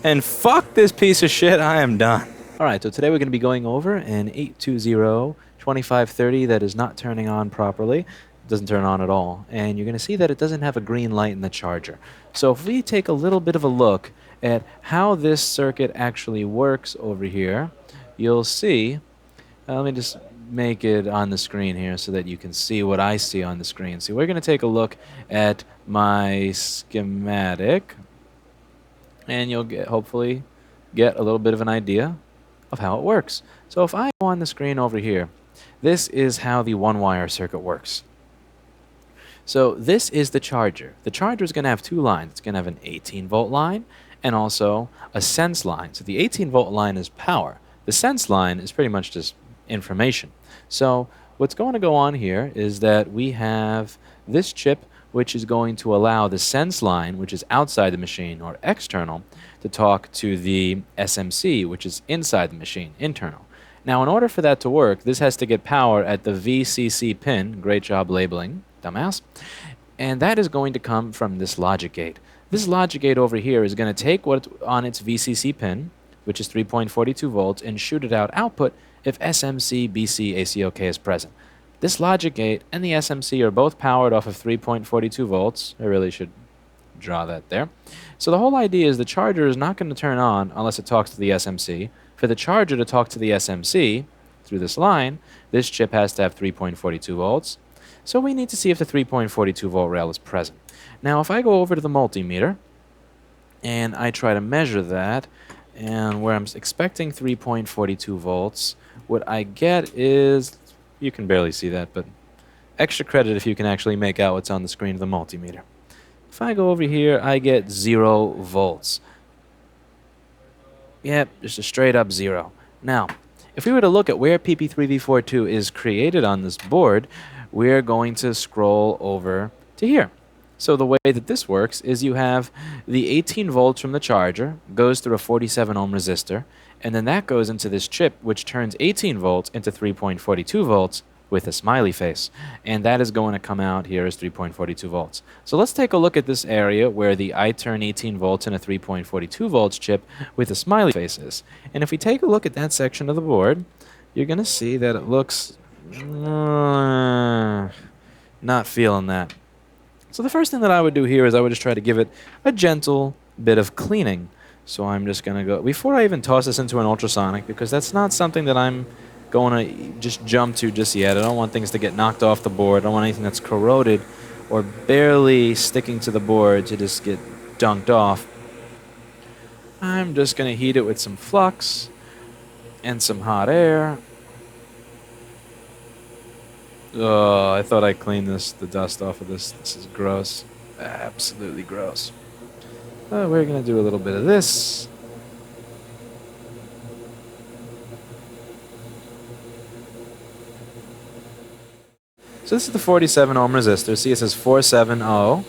And fuck this piece of shit, I am done. Alright, so today we're going to be going over an 820-2530 that is not turning on properly. It doesn't turn on at all. And you're going to see that it doesn't have a green light in the charger. So if we take a little bit of a look at how this circuit actually works over here, you'll see, let me just make it on the screen here so that you can see what I see on the screen. So we're going to take a look at my schematic, and you'll hopefully get a little bit of an idea of how it works. So if I go on the screen over here, this is how the one-wire circuit works. So this is the charger. The charger is going to have two lines. It's going to have an 18-volt line and also a sense line. So the 18-volt line is power. The sense line is pretty much just information. So what's going to go on here is that we have this chip, which is going to allow the sense line, which is outside the machine or external, to talk to the SMC, which is inside the machine, internal. Now, in order for that to work, this has to get power at the VCC pin. Great job labeling, dumbass. And that is going to come from this logic gate. This logic gate over here is going to take what's on its VCC pin, which is 3.42 volts, and shoot it out output if SMC, BC, ACOK is present. This logic gate and the SMC are both powered off of 3.42 volts. I really should draw that there. So the whole idea is the charger is not going to turn on unless it talks to the SMC. For the charger to talk to the SMC through this line, this chip has to have 3.42 volts. So we need to see if the 3.42 volt rail is present. Now if I go over to the multimeter and I try to measure that, and where I'm expecting 3.42 volts, what I get is, you can barely see that, but extra credit if you can actually make out what's on the screen of the multimeter. If I go over here, I get 0 volts. Yep, just a straight up 0. Now, if we were to look at where PP3V42 is created on this board, we're going to scroll over to here. So the way that this works is you have the 18 volts from the charger, goes through a 47 ohm resistor, and then that goes into this chip, which turns 18 volts into 3.42 volts with a smiley face. And that is going to come out here as 3.42 volts. So let's take a look at this area where the I turn 18 volts in a 3.42 volts chip with a smiley face is. And if we take a look at that section of the board, you're going to see that it looks not feeling that. So the first thing that I would do here is I would just try to give it a gentle bit of cleaning. So I'm just going to go, before I even toss this into an ultrasonic, because that's not something that I'm going to just jump to just yet. I don't want things to get knocked off the board. I don't want anything that's corroded or barely sticking to the board to just get dunked off. I'm just going to heat it with some flux and some hot air. Oh, I thought I cleaned the dust off of this. This is gross. Absolutely gross. We're going to do a little bit of this. So this is the 47 ohm resistor. See, it says 470.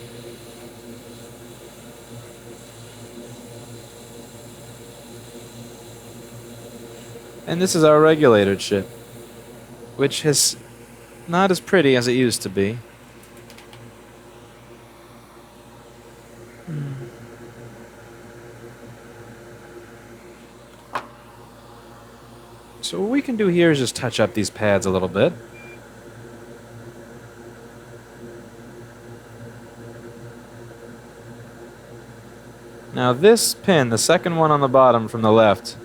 And this is our regulator chip, which is not as pretty as it used to be. So what we can do here is just touch up these pads a little bit. Now this pin, the second one on the bottom from the left,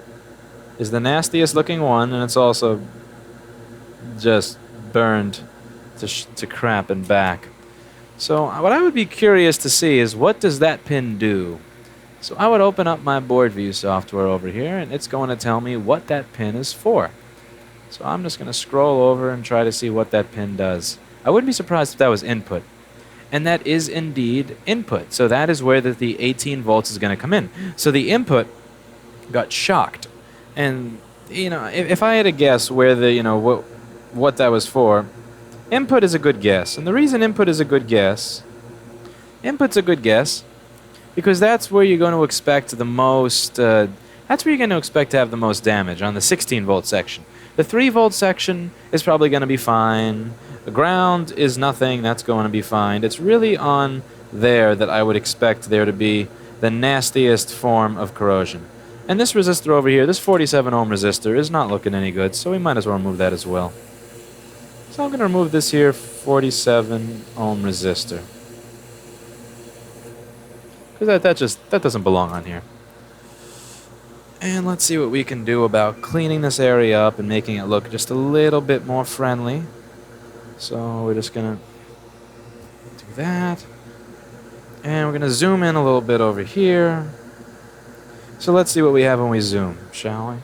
is the nastiest looking one, and it's also just burned to crap and back. So what I would be curious to see is, what does that pin do? So I would open up my board view software over here, and it's going to tell me what that pin is for. So I'm just going to scroll over and try to see what that pin does. I wouldn't be surprised if that was input. And that is indeed input. So that is where the 18 volts is going to come in. So the input got shocked. And, you know, if I had to guess where the, you know, what that was for, input is a good guess. And the reason input is a good guess, input's a good guess, because that's where you're going to expect the most, that's where you're going to expect to have the most damage, on the 16 volt section. The 3 volt section is probably going to be fine. The ground is nothing, that's going to be fine. It's really on there that I would expect there to be the nastiest form of corrosion. And this resistor over here, this 47 ohm resistor, is not looking any good, so we might as well remove that as well. So I'm going to remove this here 47 ohm resistor, because that doesn't belong on here. And let's see what we can do about cleaning this area up and making it look just a little bit more friendly. So we're just going to do that. And we're going to zoom in a little bit over here. So let's see what we have when we zoom, shall we?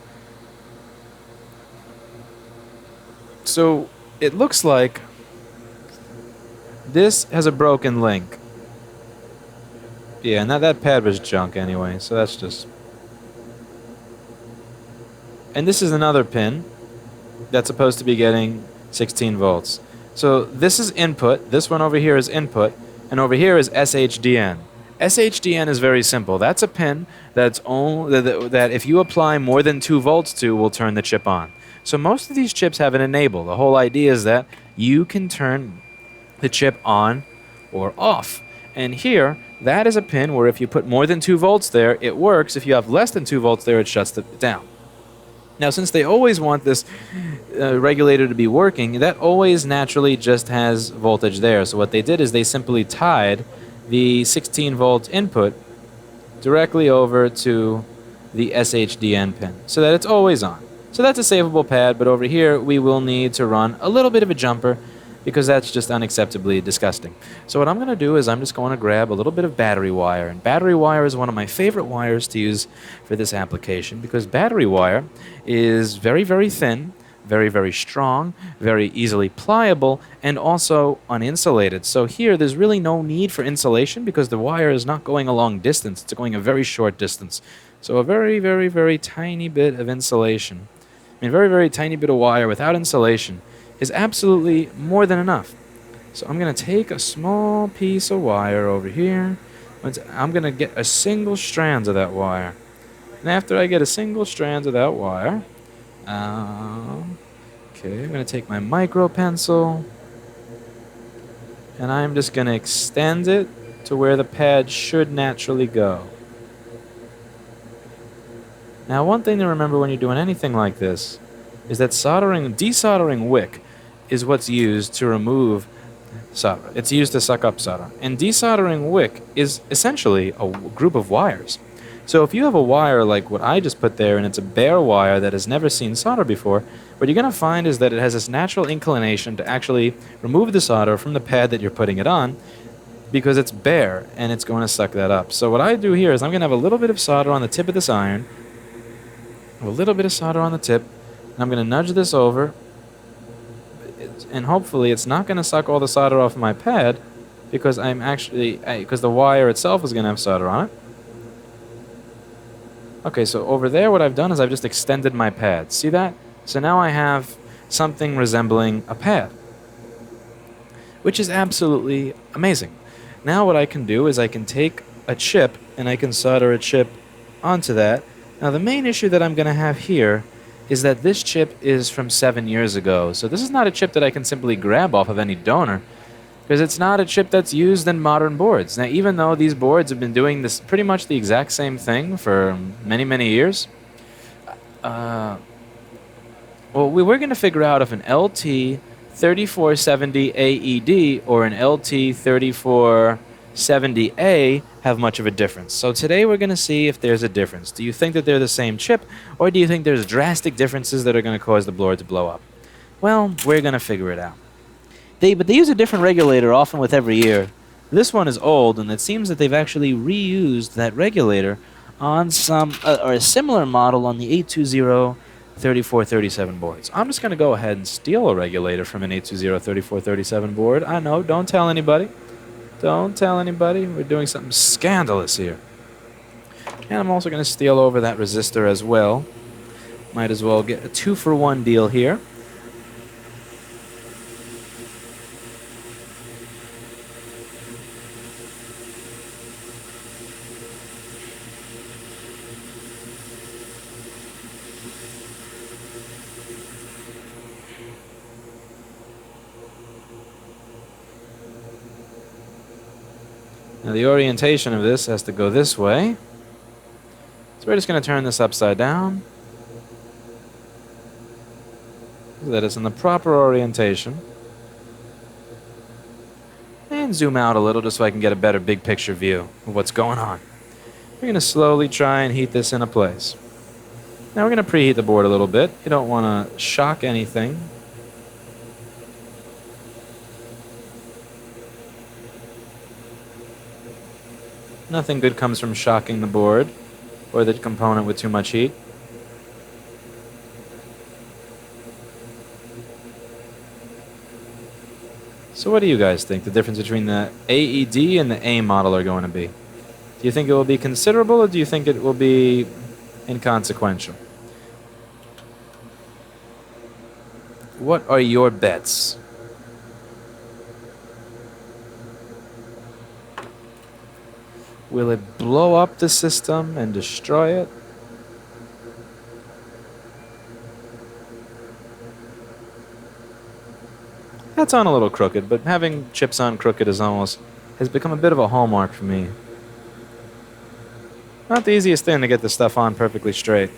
So it looks like this has a broken link. Yeah, and that pad was junk anyway, so that's just... And this is another pin that's supposed to be getting 16 volts. So this is input, this one over here is input, and over here is SHDN. SHDN is very simple. That's a pin that's that if you apply more than 2 volts to, will turn the chip on. So most of these chips have an enable. The whole idea is that you can turn the chip on or off. And here, that is a pin where if you put more than 2 volts there, it works. If you have less than 2 volts there, it shuts it down. Now, since they always want this regulator to be working, that always naturally just has voltage there. So what they did is they simply tied the 16 volt input directly over to the SHDN pin so that it's always on. So that's a savable pad, but over here we will need to run a little bit of a jumper because that's just unacceptably disgusting. So what I'm going to do is I'm just going to grab a little bit of battery wire, and battery wire is one of my favorite wires to use for this application because battery wire is very, very thin, very, very strong, very easily pliable, and also uninsulated. So here there's really no need for insulation because the wire is not going a long distance, it's going a very short distance. So a very, very, very tiny bit of insulation, I mean very, very tiny bit of wire without insulation is absolutely more than enough. So I'm going to take a small piece of wire over here. I'm going to get a single strand of that wire. And after I get a single strand of that wire, okay, I'm going to take my micro pencil and I'm just going to extend it to where the pad should naturally go. Now, one thing to remember when you're doing anything like this is that desoldering wick is what's used to remove solder. It's used to suck up solder. And desoldering wick is essentially a group of wires. So if you have a wire like what I just put there and it's a bare wire that has never seen solder before, what you're going to find is that it has this natural inclination to actually remove the solder from the pad that you're putting it on because it's bare and it's going to suck that up. So what I do here is I'm going to have a little bit of solder on the tip of this iron, a little bit of solder on the tip, and I'm going to nudge this over, and hopefully it's not going to suck all the solder off my pad because because the wire itself is going to have solder on it. Okay, so over there what I've done is I've just extended my pad. See that? So now I have something resembling a pad, which is absolutely amazing. Now what I can do is I can take a chip and I can solder a chip onto that. Now the main issue that I'm going to have here is that this chip is from 7 years ago. So this is not a chip that I can simply grab off of any donor because it's not a chip that's used in modern boards. Now, even though these boards have been doing this pretty much the exact same thing for many, many years, well, we're going to figure out if an LT3470 AED or an LT3470A have much of a difference. So today we're going to see if there's a difference. Do you think that they're the same chip, or do you think there's drastic differences that are going to cause the board to blow up? Well, we're going to figure it out. But they use a different regulator often with every year. This one is old, and it seems that they've actually reused that regulator on some or a similar model on the 820-3437 boards. I'm just going to go ahead and steal a regulator from an 820-3437 board. I know, don't tell anybody. Don't tell anybody. We're doing something scandalous here. And I'm also going to steal over that resistor as well. Might as well get a 2-for-1 deal here. the orientation of this has to go this way. So we're just going to turn this upside down, so that it's in the proper orientation. And zoom out a little just so I can get a better big picture view of what's going on. We're going to slowly try and heat this into place. Now we're going to preheat the board a little bit. You don't want to shock anything. Nothing good comes from shocking the board or the component with too much heat. So what do you guys think the difference between the AED and the A model are going to be? Do you think it will be considerable, or do you think it will be inconsequential? What are your bets? Will it blow up the system and destroy it? That's on a little crooked, but having chips on crooked has become a bit of a hallmark for me. Not the easiest thing to get this stuff on perfectly straight.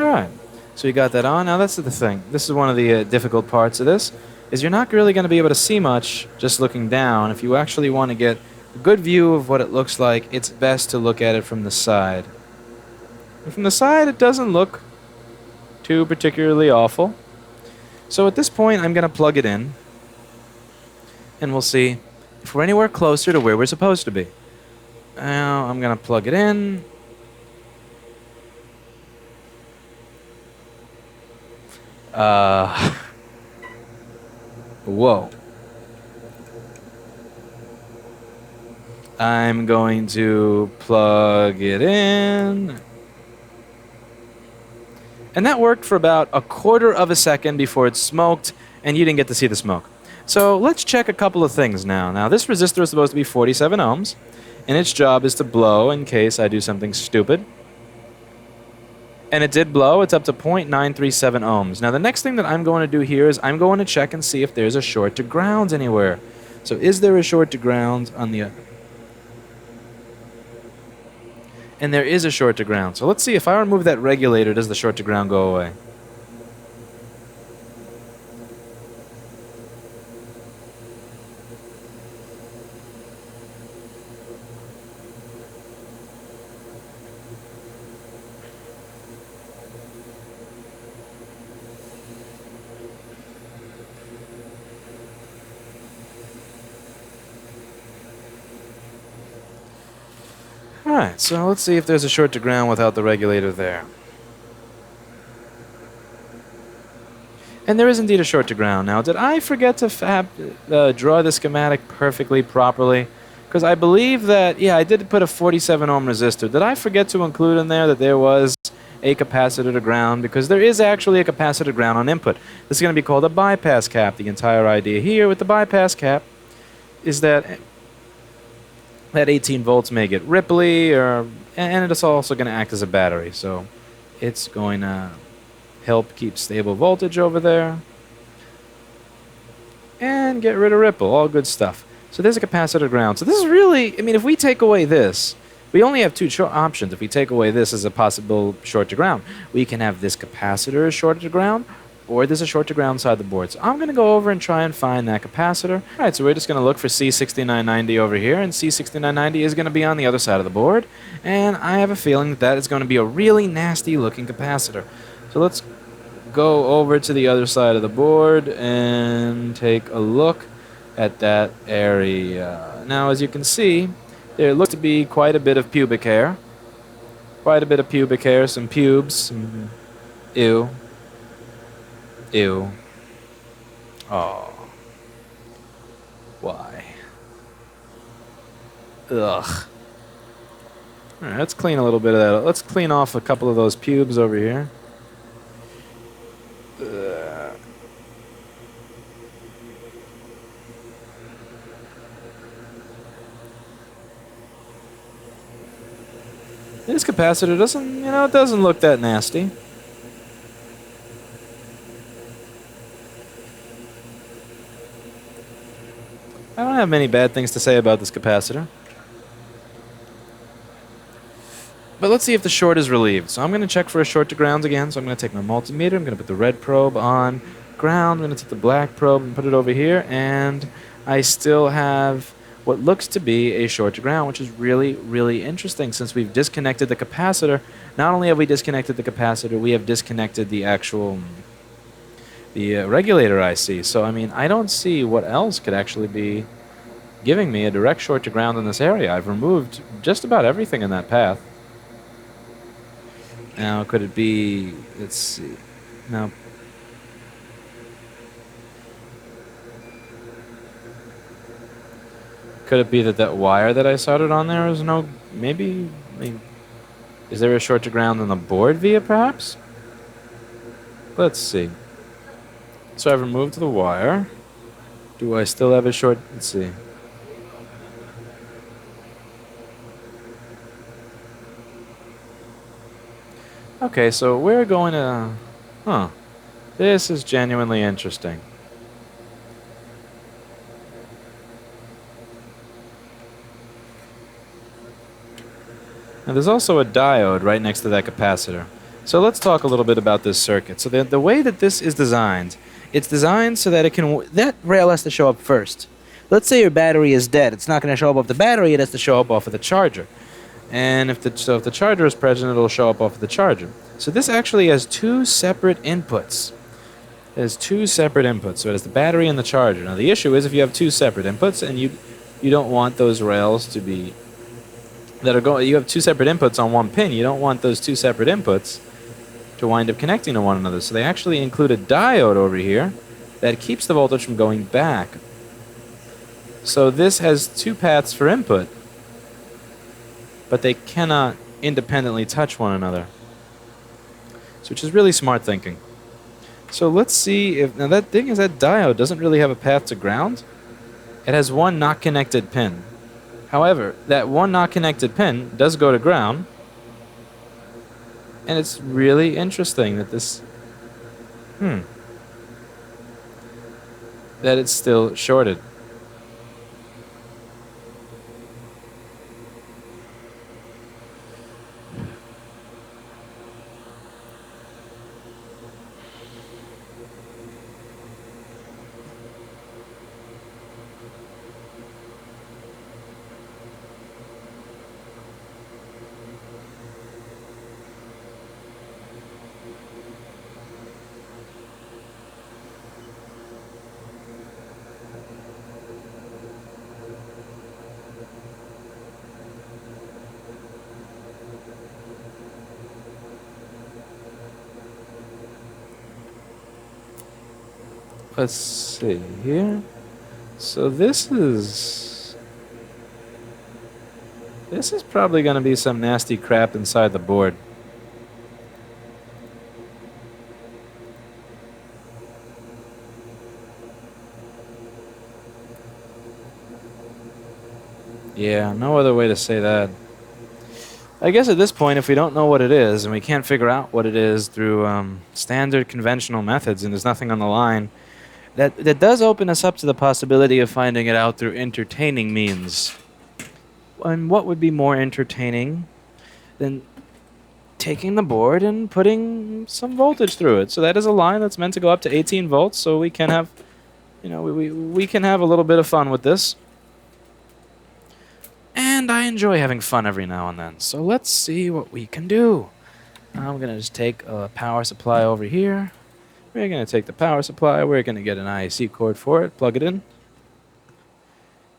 Alright, so you got that on. Now that's the thing. This is one of the difficult parts of this, is you're not really going to be able to see much just looking down. If you actually want to get a good view of what it looks like, it's best to look at it from the side. And from the side, it doesn't look too particularly awful. So at this point, I'm going to plug it in, and we'll see if we're anywhere closer to where we're supposed to be. Now I'm going to plug it in. Whoa. I'm going to plug it in. And that worked for about a quarter of a second before it smoked, and you didn't get to see the smoke. So let's check a couple of things now. Now, this resistor is supposed to be 47 ohms, and its job is to blow in case I do something stupid. And it did blow. It's up to 0.937 ohms. Now, the next thing that I'm going to do here is I'm going to check and see if there's a short to ground anywhere. So is there a short to ground on the... And there is a short to ground. So let's see, if I remove that regulator, does the short to ground go away? Alright, so let's see if there's a short to ground without the regulator there. And there is indeed a short to ground. Now, did I forget to draw the schematic perfectly, properly? Because I believe that, yeah, I did put a 47 ohm resistor. Did I forget to include in there that there was a capacitor to ground? Because there is actually a capacitor to ground on input. This is going to be called a bypass cap. The entire idea here with the bypass cap is that 18 volts may get ripply, and it's also going to act as a battery. So it's going to help keep stable voltage over there and get rid of ripple. All good stuff. So there's a capacitor ground. So this is really, I mean, if we take away this, we only have two options. If we take away this as a possible short to ground, we can have this capacitor short to ground, or there's a short to ground side of the board. So I'm going to go over and try and find that capacitor. All right, so we're just going to look for C6990 over here, and C6990 is going to be on the other side of the board, and I have a feeling that that is going to be a really nasty looking capacitor. So let's go over to the other side of the board and take a look at that area. Now, as you can see, there looks to be quite a bit of pubic hair. Quite a bit of pubic hair, some pubes, some ew. Ew. Oh. Why? Ugh. Alright, let's clean a little bit of that. Let's clean off a couple of those pubes over here. This capacitor doesn't, it doesn't look that nasty. I don't have many bad things to say about this capacitor. But let's see if the short is relieved. So I'm going to check for a short to ground again. So I'm going to take my multimeter. I'm going to put the red probe on ground. I'm going to take the black probe and put it over here. And I still have what looks to be a short to ground, which is really, really interesting since we've disconnected the capacitor. Not only have we disconnected the capacitor, we have disconnected the actual regulator IC. So, I mean, I don't see what else could actually be giving me a direct short to ground in this area. I've removed just about everything in that path. Now, could it be, let's see, now, could it be that that wire that I soldered on there is no, maybe, I mean, is there a short to ground on the board via perhaps? Let's see. So I've removed the wire. Do I still have a short, let's see. Okay, so we're going to... Huh. This is genuinely interesting. Now there's also a diode right next to that capacitor. So let's talk a little bit about this circuit. So the way that this is designed, it's designed so that it can... That rail has to show up first. Let's say your battery is dead. It's not going to show up off the battery. It has to show up off of the charger. And if the charger is present, it'll show up off of the charger. So this actually has two separate inputs. It has two separate inputs. So it has the battery and the charger. Now the issue is if you have two separate inputs and you don't want those rails to be you have two separate inputs on one pin. You don't want those two separate inputs to wind up connecting to one another. So they actually include a diode over here that keeps the voltage from going back. So this has two paths for input, but they cannot independently touch one another. So which is really smart thinking. So let's see if... Now that thing is that diode doesn't really have a path to ground. It has one not connected pin. However, that one not connected pin does go to ground. And it's really interesting that this... that it's still shorted. Let's see here. So this is probably going to be some nasty crap inside the board. Yeah, no other way to say that. I guess at this point, if we don't know what it is, and we can't figure out what it is through standard conventional methods, and there's nothing on the line, that does open us up to the possibility of finding it out through entertaining means. And what would be more entertaining than taking the board and putting some voltage through it? So that is a line that's meant to go up to 18 volts, so we can have, we can have a little bit of fun with this. And I enjoy having fun every now and then. So let's see what we can do. I'm going to just take a power supply over here. We're going to take the power supply. We're going to get an IEC cord for it, plug it in.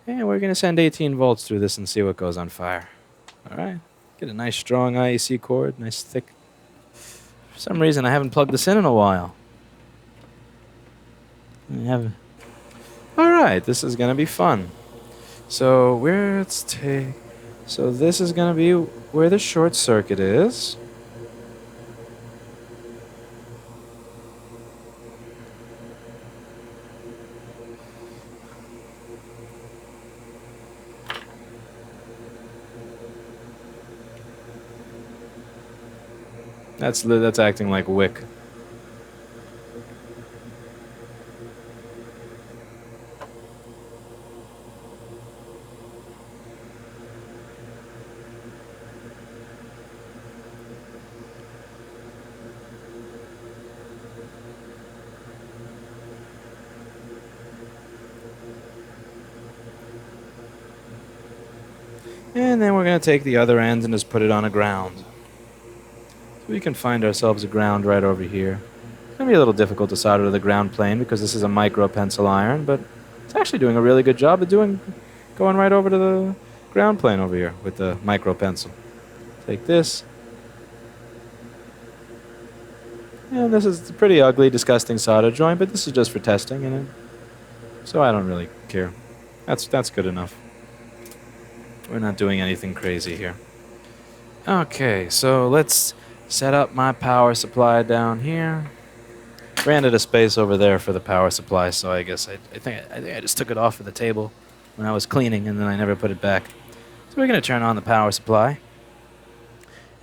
And we're going to send 18 volts through this and see what goes on fire. All right. Get a nice strong IEC cord, nice thick. For some reason, I haven't plugged this in a while. Alright, this is gonna be fun. So let's take. So this is gonna be where the short circuit is. That's acting like wick. And then we're going to take the other end and just put it on a ground. So we can find ourselves a ground right over here. It's going to be a little difficult to solder to the ground plane because this is a micro pencil iron, but it's actually doing a really good job of going right over to the ground plane over here with the micro pencil. Take this. And this is a pretty ugly, disgusting solder joint, but this is just for testing, so I don't really care. That's good enough. We're not doing anything crazy here. Okay, so let's set up my power supply down here. Ran out of space over there for the power supply, so I guess I think I just took it off of the table when I was cleaning, and then I never put it back. So we're going to turn on the power supply.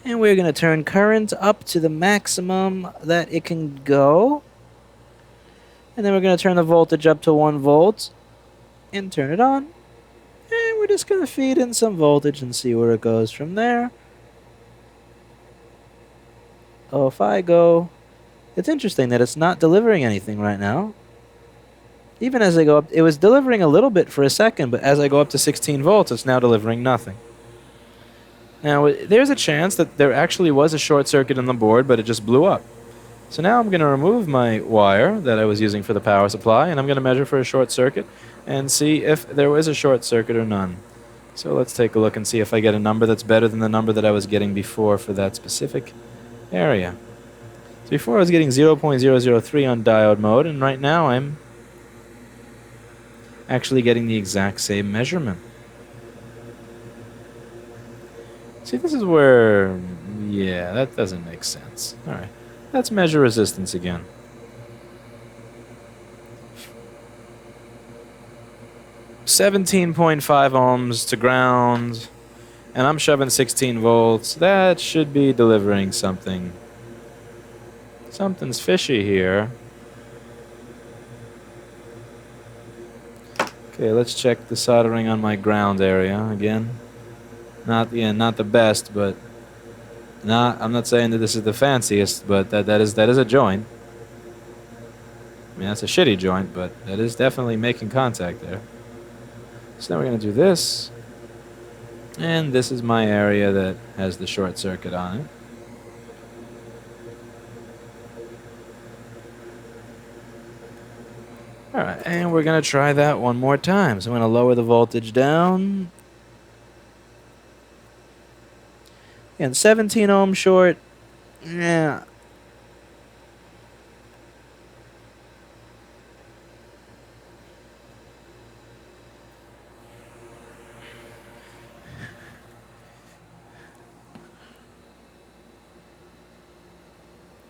And we're going to turn current up to the maximum that it can go. And then we're going to turn the voltage up to 1 volt and turn it on. And we're just going to feed in some voltage and see where it goes from there. Oh, if I go... It's interesting that it's not delivering anything right now. Even as I go up... It was delivering a little bit for a second, but as I go up to 16 volts, it's now delivering nothing. Now, there's a chance that there actually was a short circuit in the board, but it just blew up. So now I'm going to remove my wire that I was using for the power supply, and I'm going to measure for a short circuit and see if there was a short circuit or none. So let's take a look and see if I get a number that's better than the number that I was getting before for that specific area. So before I was getting 0.003 on diode mode, and right now I'm actually getting the exact same measurement. See, this is where... Yeah, that doesn't make sense. Alright, let's measure resistance again. $17.5 ohms to ground, and I'm shoving 16 volts. That should be delivering something. Something's fishy here. Okay, let's check the soldering on my ground area again. Not the best, but I'm not saying that this is the fanciest, but that is a joint. I mean, that's a shitty joint, but that is definitely making contact there. So now we're going to do this. And this is my area that has the short circuit on it. Alright, and we're going to try that one more time. So I'm going to lower the voltage down. And 17 ohm short. Yeah.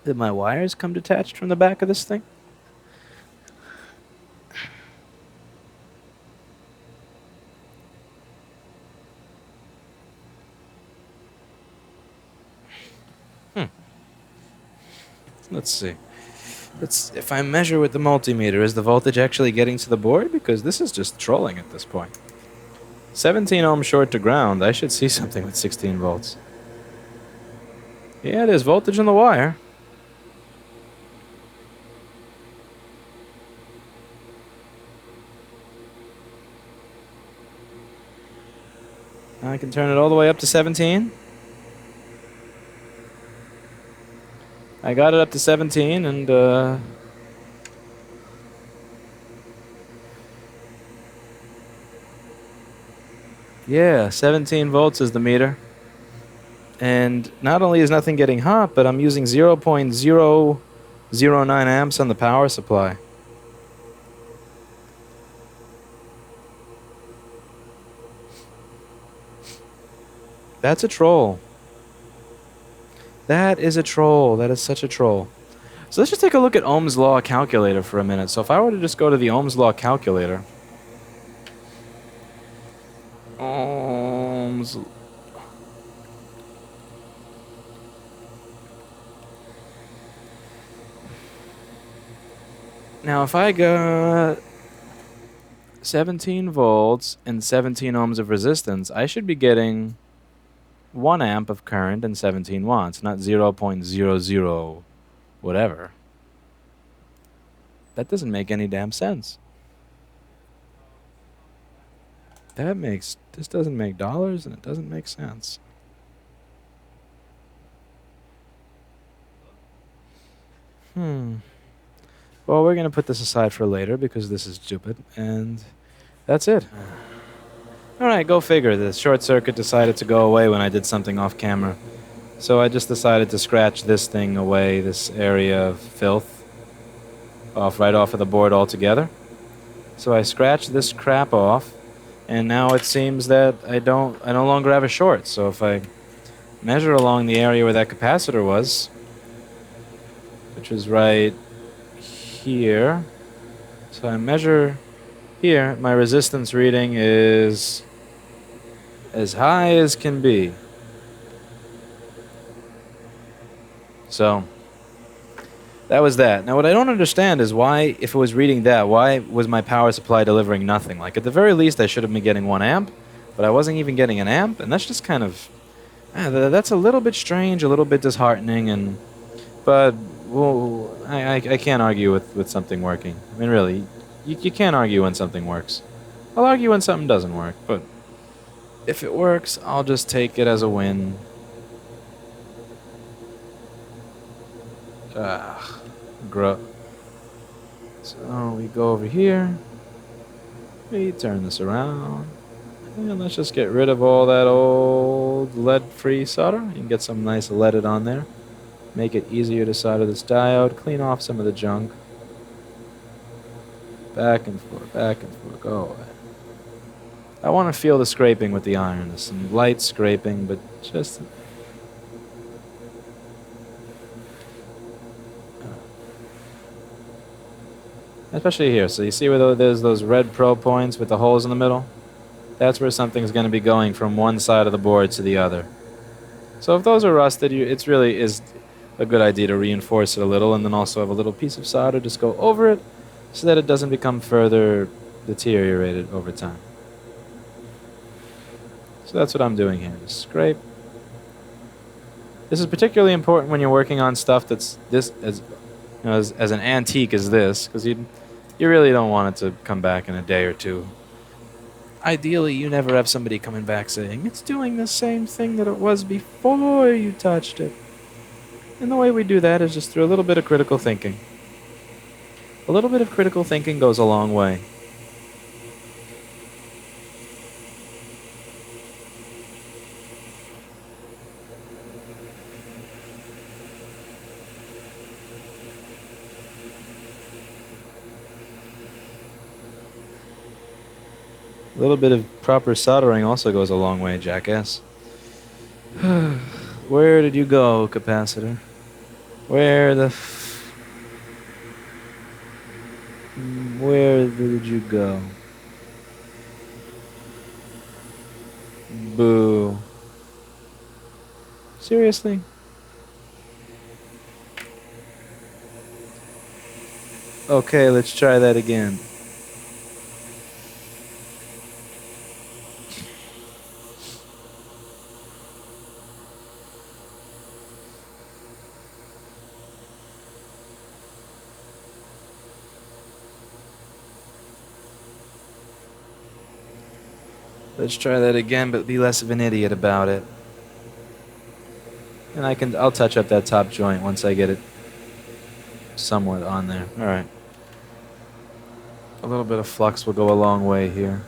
Did my wires come detached from the back of this thing? Let's see. If I measure with the multimeter, is the voltage actually getting to the board? Because this is just trolling at this point. 17 ohm short to ground. I should see something with 16 volts. Yeah, there's voltage in the wire. I can turn it all the way up to 17. I got it up to 17, and yeah, 17 volts is the meter. And not only is nothing getting hot, but I'm using 0.009 amps on the power supply. That's a troll. That is a troll. That is such a troll. So let's just take a look at Ohm's law calculator for a minute. So if I were to just go to the Ohm's law calculator, Ohm's. Now if I got 17 volts and 17 ohms of resistance, I should be getting 1 amp of current and 17 watts, not 0.00 whatever. That doesn't make any damn sense. This doesn't make dollars and it doesn't make sense. Well, we're going to put this aside for later because this is stupid, and that's it. Alright, go figure. The short circuit decided to go away when I did something off camera. So I just decided to scratch this thing away, this area of filth, right off of the board altogether. So I scratched this crap off, and now it seems that I no longer have a short. So if I measure along the area where that capacitor was, which is right here, so I measure here, my resistance reading is as high as can be. So that was that. Now what I don't understand is why, if it was reading that, why was my power supply delivering nothing? Like at the very least I should have been getting 1 amp, but I wasn't even getting an amp, and that's just kind of, that's a little bit strange, a little bit disheartening, but well, I can't argue with something working. I mean really, you can't argue when something works. I'll argue when something doesn't work, but if it works, I'll just take it as a win. So we go over here, we turn this around, and let's just get rid of all that old lead-free solder. You can get some nice leaded on there. Make it easier to solder this diode, clean off some of the junk. Back and forth, go away. I want to feel the scraping with the iron. There's some light scraping, but just... especially here. So you see where there's those red probe points with the holes in the middle? That's where something's going to be going from one side of the board to the other. So if those are rusted, it really is a good idea to reinforce it a little, and then also have a little piece of solder just go over it so that it doesn't become further deteriorated over time. So that's what I'm doing here. Just scrape. This is particularly important when you're working on stuff that's this as an antique as this, because you really don't want it to come back in a day or two. Ideally, you never have somebody coming back saying, it's doing the same thing that it was before you touched it. And the way we do that is just through a little bit of critical thinking. A little bit of critical thinking goes a long way. A little bit of proper soldering also goes a long way, jackass. Where did you go, capacitor? Where did you go? Boo. Seriously? Okay, let's try that again. Let's try that again, but be less of an idiot about it. And I'll touch up that top joint once I get it somewhat on there. Alright. A little bit of flux will go a long way here.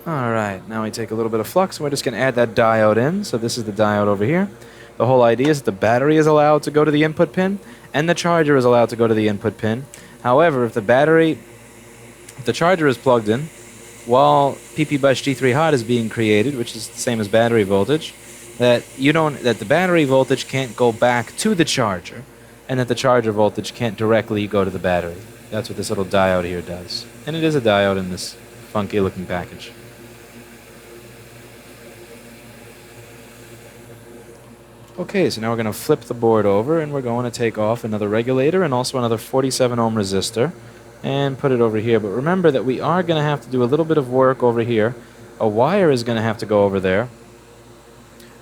Alright, now we take a little bit of flux and we're just going to add that diode in. So this is the diode over here. The whole idea is that the battery is allowed to go to the input pin and the charger is allowed to go to the input pin. However, if the charger is plugged in while PP bus G3 hot is being created, which is the same as battery voltage, that the battery voltage can't go back to the charger and that the charger voltage can't directly go to the battery. That's what this little diode here does. And it is a diode in this funky looking package. Okay, so now we're going to flip the board over and we're going to take off another regulator and also another 47 ohm resistor and put it over here. But remember that we are going to have to do a little bit of work over here. A wire is going to have to go over there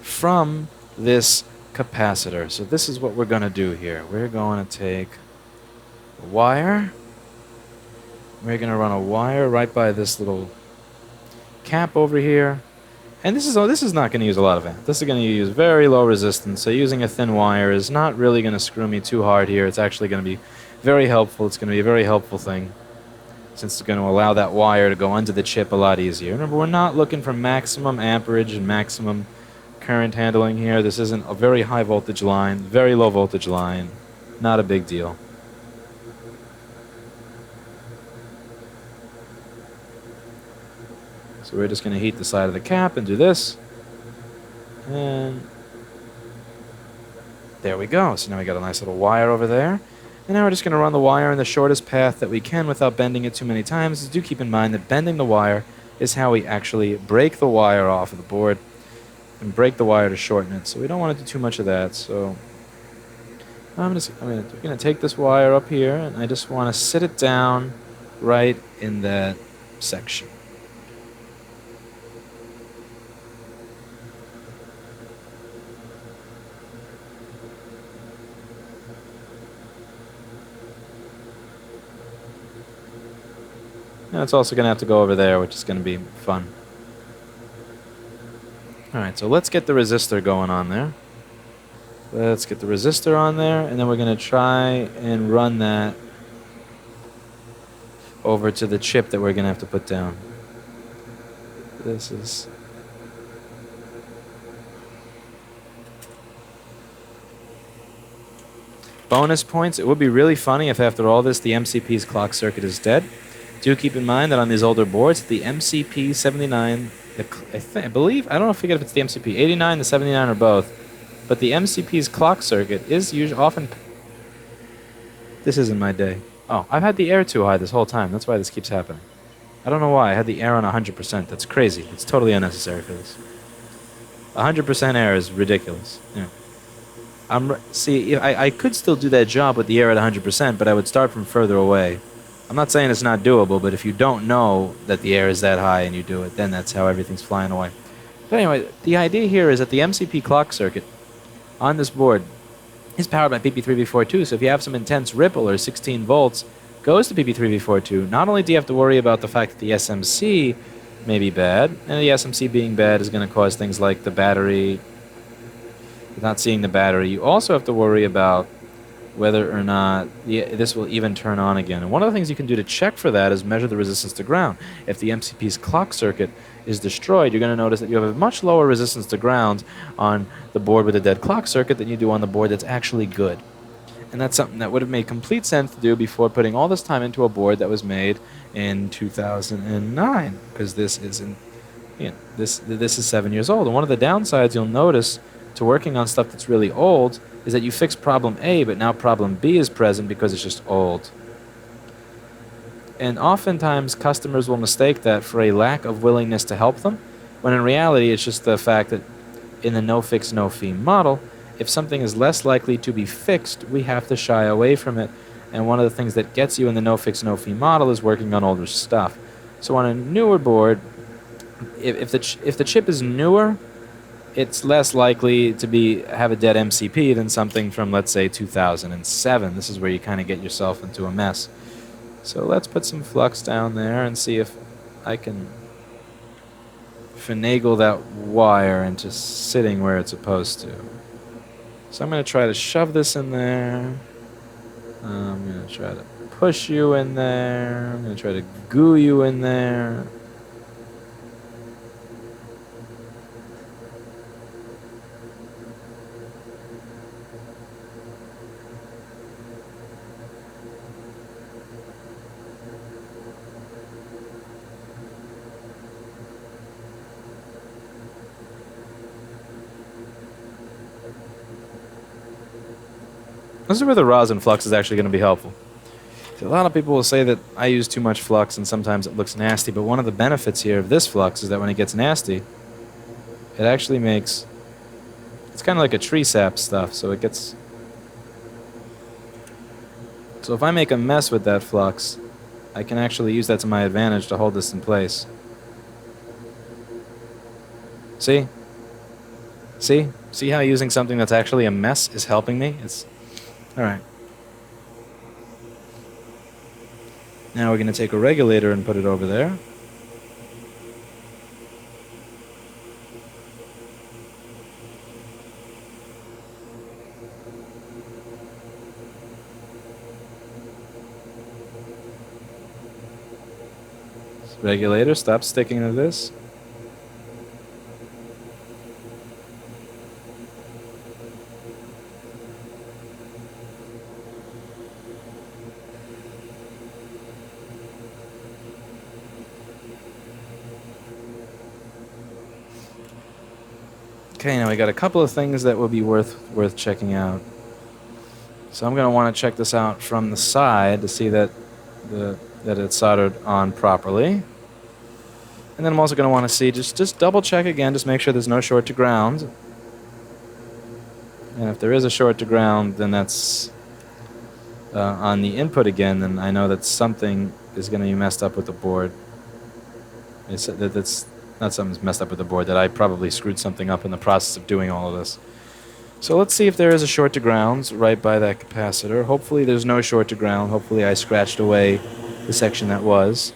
from this capacitor. So this is what we're going to do here. We're going to take a wire. We're going to run a wire right by this little cap over here. And this is not going to use a lot of amp. This is going to use very low resistance, so using a thin wire is not really going to screw me too hard here. It's actually going to be very helpful. It's going to be a very helpful thing, since it's going to allow that wire to go under the chip a lot easier. Remember, we're not looking for maximum amperage and maximum current handling here. This isn't a very high voltage line, very low voltage line. Not a big deal. So we're just going to heat the side of the cap and do this. And there we go. So now we got a nice little wire over there. And now we're just going to run the wire in the shortest path that we can without bending it too many times. Do keep in mind that bending the wire is how we actually break the wire off of the board and break the wire to shorten it. So we don't want to do too much of that. So I'm going to take this wire up here and I just want to sit it down right in that section. Now it's also going to have to go over there, which is going to be fun. Alright, so let's get the resistor going on there. Let's get the resistor on there, and then we're going to try and run that over to the chip that we're going to have to put down. This is... bonus points. It would be really funny if after all this the MCP's clock circuit is dead. Do keep in mind that on these older boards, the MCP 79, I believe, I don't forget if it's the MCP 89, the 79, or both, but the MCP's clock circuit is usually often... This isn't my day. Oh, I've had the air too high this whole time. That's why this keeps happening. I don't know why. I had the air on 100%. That's crazy. It's totally unnecessary for this. 100% air is ridiculous. Yeah. See, I could still do that job with the air at 100%, but I would start from further away. I'm not saying it's not doable, but if you don't know that the air is that high and you do it, then that's how everything's flying away. But anyway, the idea here is that the MCP clock circuit on this board is powered by PP3V42, so if you have some intense ripple or 16 volts, goes to PP3V42. Not only do you have to worry about the fact that the SMC may be bad, and the SMC being bad is going to cause things like the battery, not seeing the battery, you also have to worry about whether or not this will even turn on again. And one of the things you can do to check for that is measure the resistance to ground. If the MCP's clock circuit is destroyed, you're going to notice that you have a much lower resistance to ground on the board with a dead clock circuit than you do on the board that's actually good. And that's something that would have made complete sense to do before putting all this time into a board that was made in 2009, because this isn't, this is 7 years old. And one of the downsides you'll notice to working on stuff that's really old is that you fix problem A, but now problem B is present because it's just old. And oftentimes customers will mistake that for a lack of willingness to help them, when in reality it's just the fact that in the no-fix, no-fee model, if something is less likely to be fixed, we have to shy away from it. And one of the things that gets you in the no-fix, no-fee model is working on older stuff. So on a newer board, if the chip is newer, it's less likely to have a dead MCP than something from, let's say, 2007. This is where you kind of get yourself into a mess. So let's put some flux down there and see if I can finagle that wire into sitting where it's supposed to. So I'm going to try to shove this in there. I'm going to try to push you in there. I'm going to try to goo you in there. This is where the rosin flux is actually going to be helpful. A lot of people will say that I use too much flux and sometimes it looks nasty, but one of the benefits here of this flux is that when it gets nasty, it actually makes... It's kind of like a tree sap stuff, so it gets... So if I make a mess with that flux, I can actually use that to my advantage to hold this in place. See? See? See how using something that's actually a mess is helping me? It's... Alright. Now we're going to take a regulator and put it over there. Regulator, stop sticking to this. Okay, now we got a couple of things that will be worth checking out. So I'm going to want to check this out from the side to see that it's soldered on properly. And then I'm also going to want to see, just double check again, just make sure there's no short to ground. And if there is a short to ground, then that's on the input again, then I know that something is going to be messed up with the board. That's not something's messed up with the board, that I probably screwed something up in the process of doing all of this. So let's see if there is a short to ground right by that capacitor. Hopefully there's no short to ground. Hopefully I scratched away the section that was.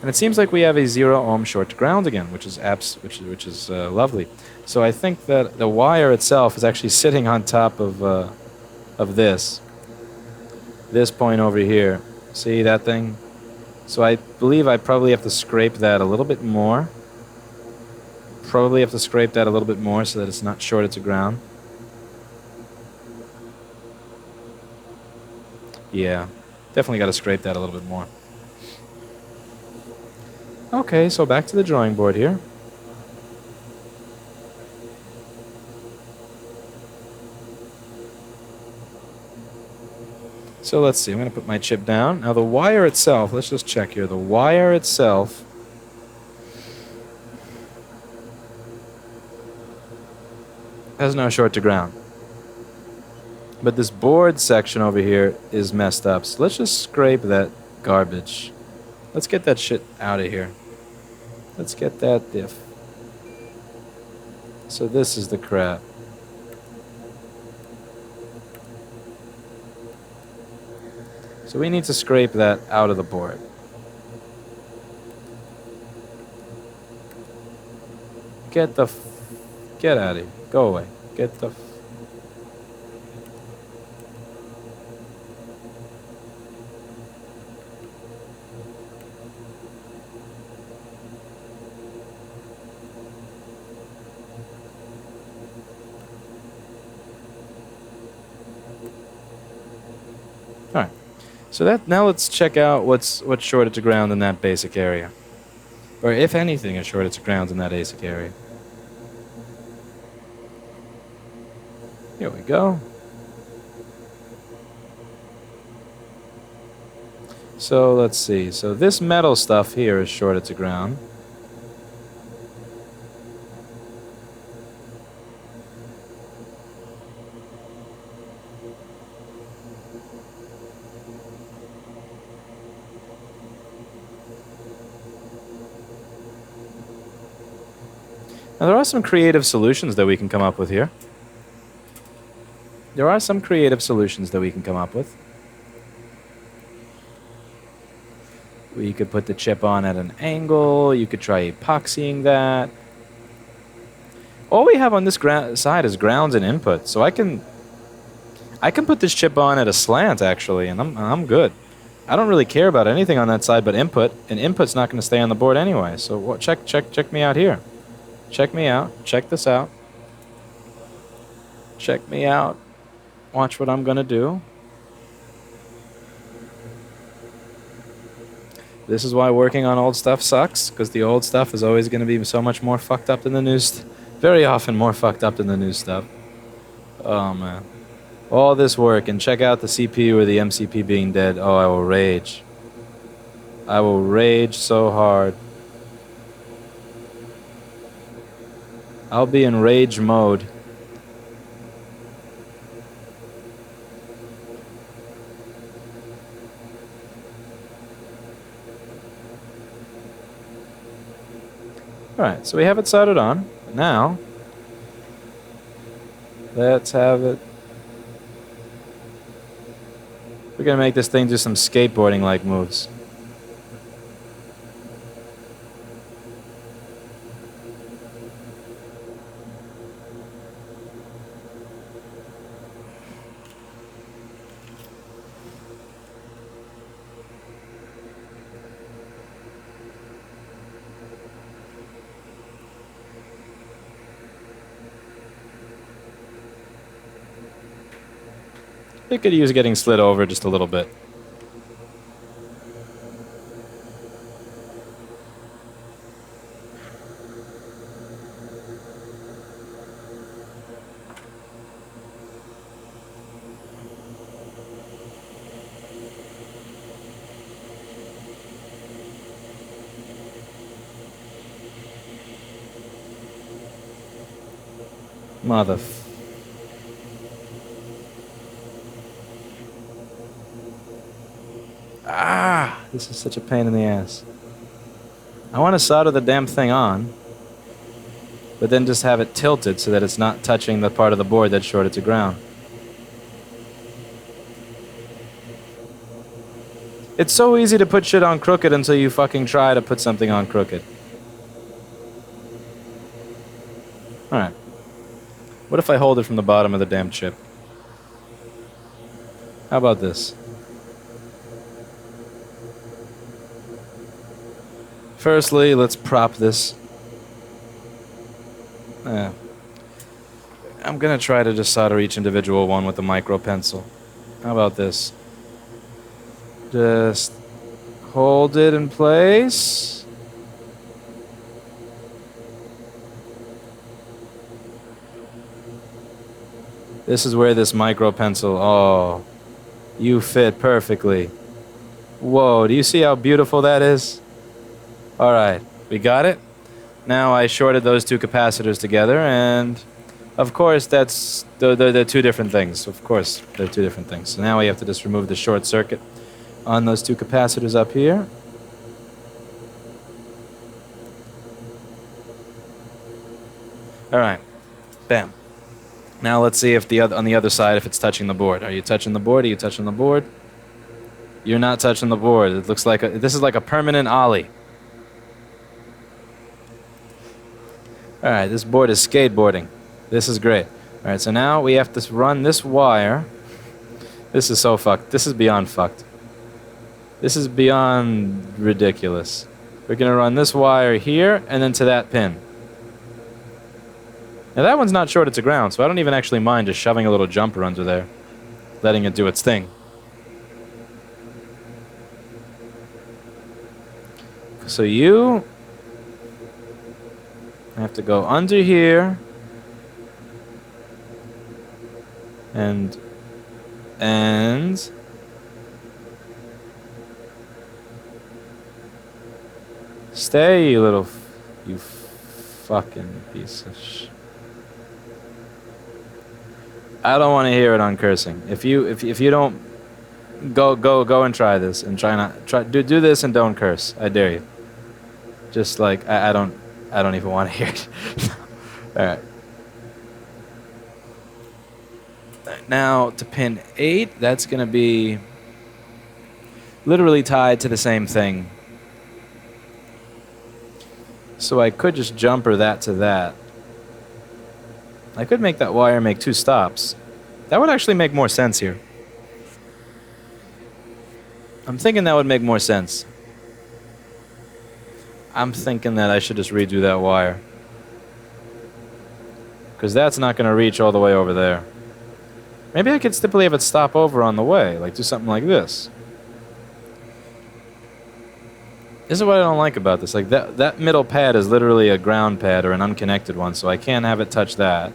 And it seems like we have a 0 ohm short to ground again, which is lovely. So I think that the wire itself is actually sitting on top of this point over here. See that thing? So I believe I probably have to scrape that a little bit more. Probably have to scrape that a little bit more so that it's not shorted to ground. Yeah, definitely got to scrape that a little bit more. Okay, so back to the drawing board here. So let's see, I'm going to put my chip down. Now the wire itself, let's just check here. The wire itself has no short to ground. But this board section over here is messed up. So let's just scrape that garbage. Let's get that shit out of here. Let's get that diff. So this is the crap. So we need to scrape that out of the board. Get out of here. Go away. Get the Alright. So that now let's check out what's shorted to ground in that basic area. Or if anything is shorted to ground in that basic area. Here we go. So let's see. So this metal stuff here is shorted to ground. Now there are some creative solutions that we can come up with here. There are some creative solutions that we can come up with. We could put the chip on at an angle. You could try epoxying that. All we have on this side is grounds and input, so I can put this chip on at a slant actually, and I'm good. I don't really care about anything on that side but input, and input's not going to stay on the board anyway. So check me out here. Check me out. Check this out. Check me out. Watch what I'm going to do. This is why working on old stuff sucks, because the old stuff is always going to be so much more fucked up than the new stuff. Very often more fucked up than the new stuff. Oh, man. All this work, and check out the CPU or the MCP being dead. Oh, I will rage. I will rage so hard. I'll be in rage mode. Alright, so we have it soldered on. Now, let's have it. We're going to make this thing do some skateboarding-like moves. It could use getting slid over just a little bit. Mother. Ah, this is such a pain in the ass. I want to solder the damn thing on, but then just have it tilted so that it's not touching the part of the board that's shorted to ground. It's so easy to put shit on crooked until you fucking try to put something on crooked. Alright. What if I hold it from the bottom of the damn chip? How about this? Firstly, let's prop this. I'm gonna try to just solder each individual one with a micro pencil. How about this? Just hold it in place. This is where this micro pencil, oh, you fit perfectly. Whoa, do you see how beautiful that is? Alright, we got it. Now I shorted those two capacitors together, and of course that's, they're two different things. Of course, they're two different things. So now we have to just remove the short circuit on those two capacitors up here. Alright, bam. Now let's see if on the other side if it's touching the board. Are you touching the board? Are you touching the board? You're not touching the board. It looks like this is like a permanent ollie. Alright, this board is skateboarding. This is great. Alright, so now we have to run this wire. This is so fucked. This is beyond fucked. This is beyond ridiculous. We're going to run this wire here and then to that pin. Now that one's not shorted to ground, so I don't even actually mind just shoving a little jumper under there. Letting it do its thing. So you have to go under here and stay, you little you fucking piece of sh. I don't want to hear it on cursing. If you don't go and try this and do this and don't curse. I dare you. Just like I don't even want to hear it. All right. Now to pin 8, that's going to be literally tied to the same thing. So I could just jumper that to that. I could make that wire make 2 stops. That would actually make more sense here. I'm thinking that would make more sense. I'm thinking that I should just redo that wire. Because that's not going to reach all the way over there. Maybe I could simply have it stop over on the way. Like do something like this. This is what I don't like about this. Like that middle pad is literally a ground pad or an unconnected one. So I can't have it touch that.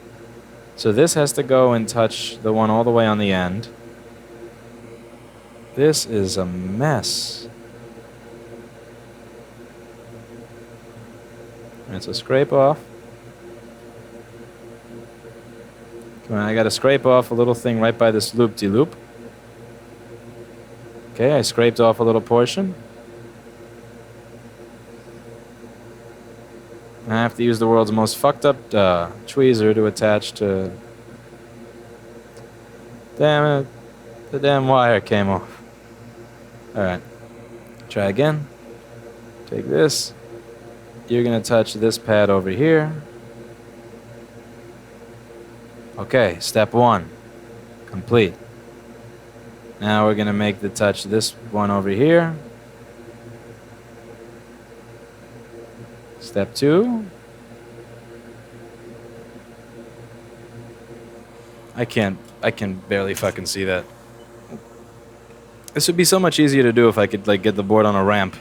So this has to go and touch the one all the way on the end. This is a mess. Alright, so scrape off. Come on, I gotta scrape off a little thing right by this loop-de-loop. Okay, I scraped off a little portion. I have to use the world's most fucked up tweezer to attach to... Damn it. The damn wire came off. Alright. Try again. Take this. You're going to touch this pad over here. Okay, step 1. Complete. Now we're going to make the touch this one over here. Step 2. I can barely fucking see that. This would be so much easier to do if I could like get the board on a ramp.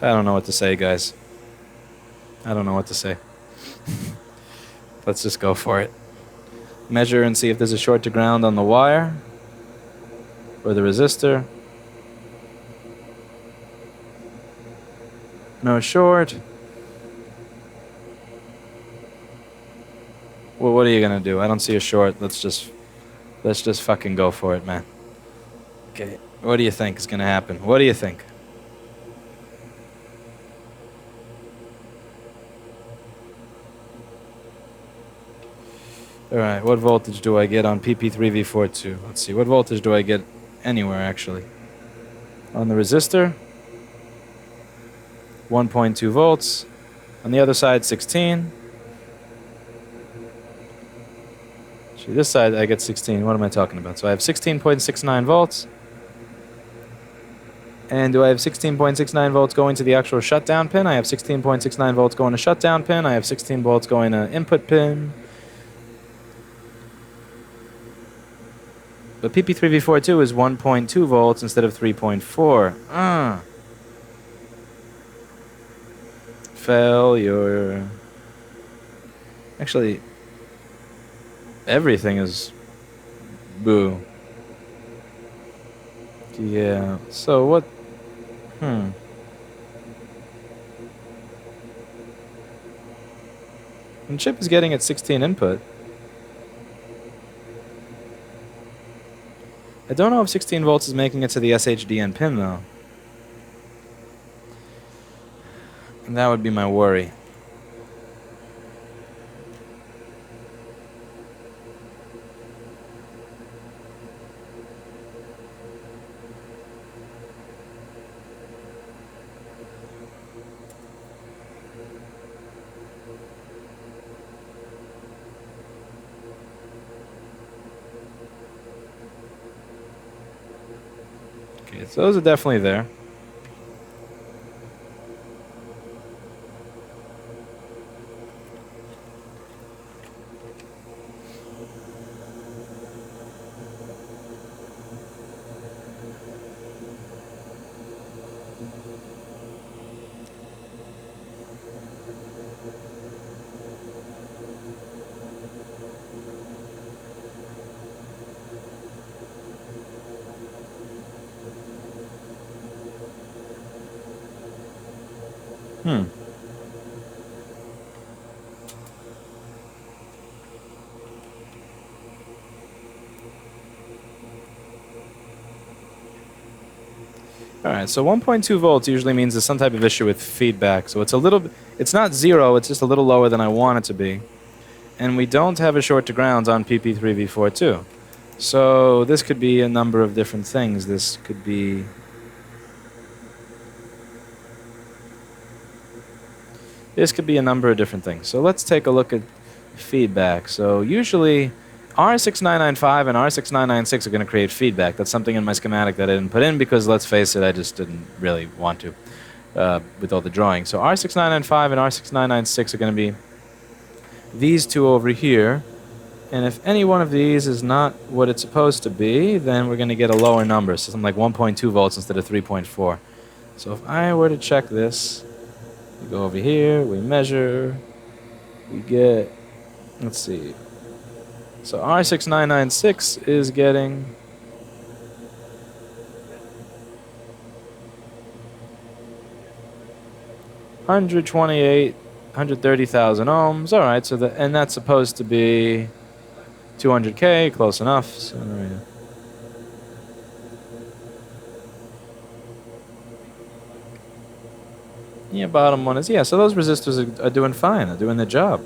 I don't know what to say, guys. I don't know what to say. Let's just go for it. Measure and see if there's a short to ground on the wire or the resistor. No short. Well, what are you gonna do? I don't see a short. Let's just fucking go for it, man. Okay. What do you think is gonna happen? What do you think? Alright, what voltage do I get on PP3V42? Let's see, what voltage do I get anywhere, actually? On the resistor, 1.2 volts. On the other side, 16. Actually, this side, I get 16. What am I talking about? So I have 16.69 volts. And do I have 16.69 volts going to the actual shutdown pin? I have 16.69 volts going to shutdown pin. I have 16 volts going to input pin. But PP3V42 is 1.2 volts instead of 3.4. Failure. Actually, everything is boo. Yeah, so what? And chip is getting at 16 input. I don't know if 16 volts is making it to the SHDN pin, though. And that would be my worry. Okay, so those are definitely there. Alright, so 1.2 volts usually means there's some type of issue with feedback. So it's a little, it's not zero, it's just a little lower than I want it to be. And we don't have a short to ground on PP3V42. So this could be a number of different things. This could be... This could be a number of different things. So let's take a look at feedback. So usually R6995 and R6996 are going to create feedback. That's something in my schematic that I didn't put in because, let's face it, I just didn't really want to with all the drawing. So R6995 and R6996 are going to be these two over here. And if any one of these is not what it's supposed to be, then we're going to get a lower number, so something like 1.2 volts instead of 3.4. So if I were to check this, we go over here, we measure, we get, let's see. So R6996 is getting 130,000 ohms. All right, so and that's supposed to be 200K, close enough. So, yeah, bottom one is, yeah, so those resistors are doing fine. They're doing their job.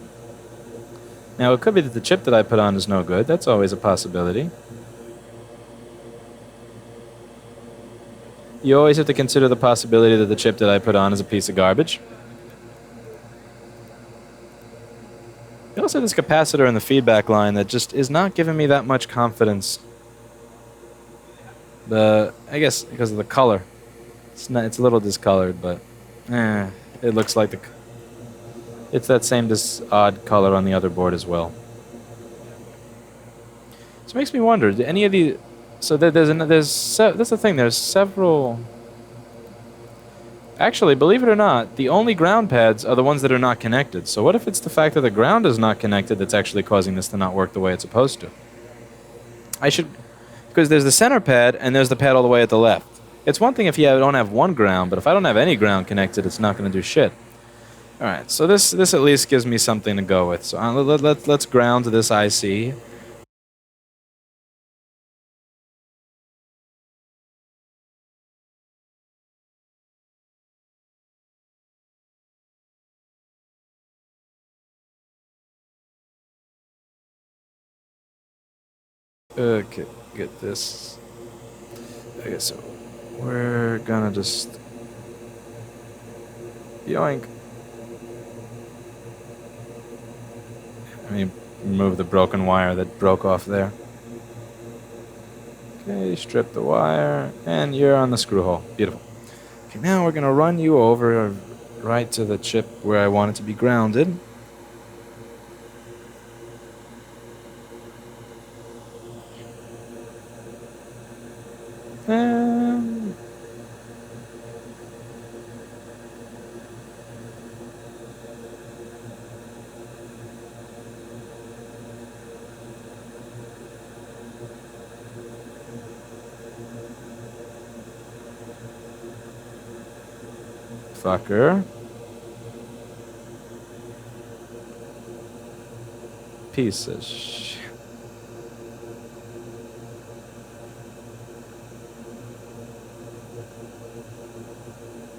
Now, it could be that the chip that I put on is no good. That's always a possibility. You always have to consider the possibility that the chip that I put on is a piece of garbage. You also have this capacitor in the feedback line that just is not giving me that much confidence. I guess because of the color. It's a little discolored, but it looks like it's that same odd color on the other board as well. So it makes me wonder, do any of the... So that's the thing, there's several... Actually, believe it or not, the only ground pads are the ones that are not connected. So what if it's the fact that the ground is not connected that's actually causing this to not work the way it's supposed to? Because there's the center pad and there's the pad all the way at the left. It's one thing if you don't have one ground, but if I don't have any ground connected, it's not going to do shit. Alright, so this at least gives me something to go with. So let's ground to this IC. Okay, get this. Okay, so we're gonna just... Yoink. Let me remove the broken wire that broke off there. Okay, strip the wire, and you're on the screw hole. Beautiful. Okay, now we're gonna run you over right to the chip where I want it to be grounded. And fucker. Piece of shit.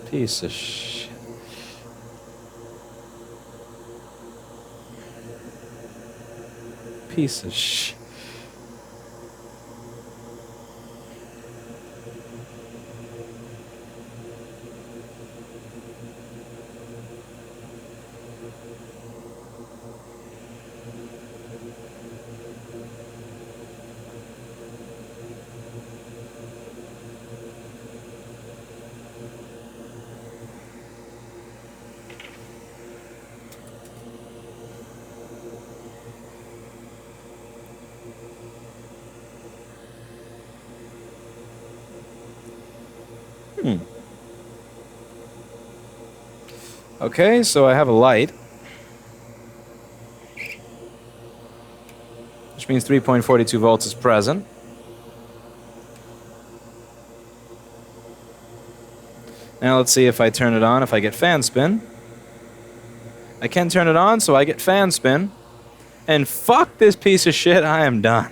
Piece of shit. Piece of shit. Okay, so I have a light, which means 3.42 volts is present. Now let's see if I turn it on, if I get fan spin. I can turn it on, so I get fan spin. And fuck this piece of shit, I am done.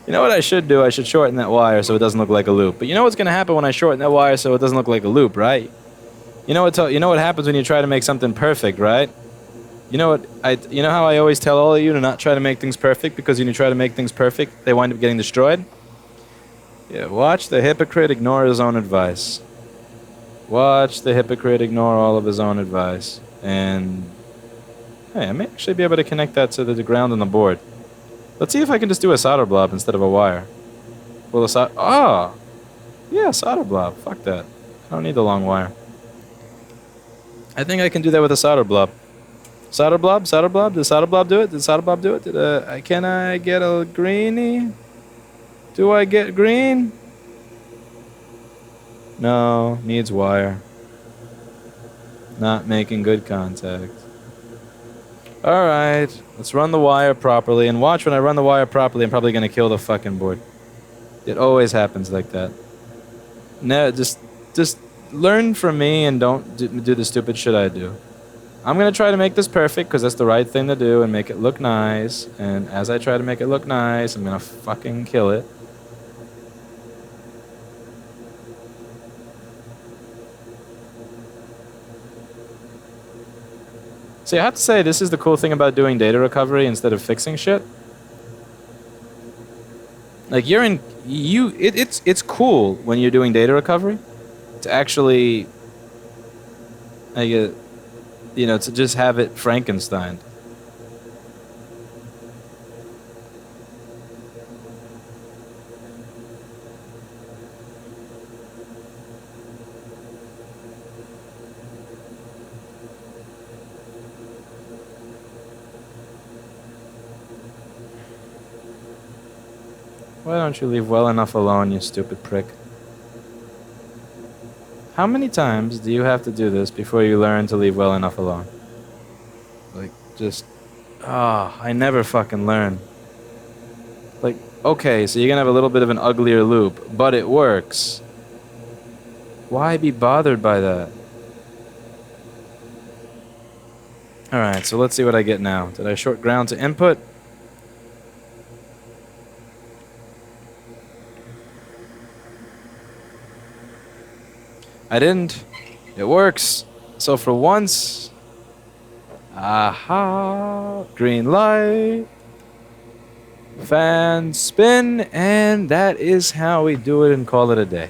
You know what I should do? I should shorten that wire so it doesn't look like a loop. But you know what's going to happen when I shorten that wire so it doesn't look like a loop, right? You know what happens when you try to make something perfect, right? You know how I always tell all of you to not try to make things perfect, because when you try to make things perfect, they wind up getting destroyed? Yeah, watch the hypocrite ignore his own advice. Watch the hypocrite ignore all of his own advice. And hey, I may actually be able to connect that to the ground on the board. Let's see if I can just do a solder blob instead of a wire. Well, yeah, solder blob. Fuck that. I don't need the long wire. I think I can do that with a solder blob. Solder blob, solder blob. Did solder blob do it? Did solder blob do it? Can I get a greenie? Do I get green? No, needs wire. Not making good contact. Alright, let's run the wire properly. And watch when I run the wire properly, I'm probably going to kill the fucking board. It always happens like that. No, just learn from me and don't do the stupid shit I do. I'm going to try to make this perfect because that's the right thing to do and make it look nice. And as I try to make it look nice, I'm going to fucking kill it. See, I have to say, this is the cool thing about doing data recovery instead of fixing shit. Like, it's cool when you're doing data recovery to actually, like, you know, to just have it Frankenstein. Why don't you leave well enough alone, you stupid prick? How many times do you have to do this before you learn to leave well enough alone? Like, just... I never fucking learn. Like, okay, so you're gonna have a little bit of an uglier loop, but it works. Why be bothered by that? Alright, so let's see what I get now. Did I short ground to input? I didn't. It works. So for once... Aha! Green light. Fan spin. And that is how we do it and call it a day.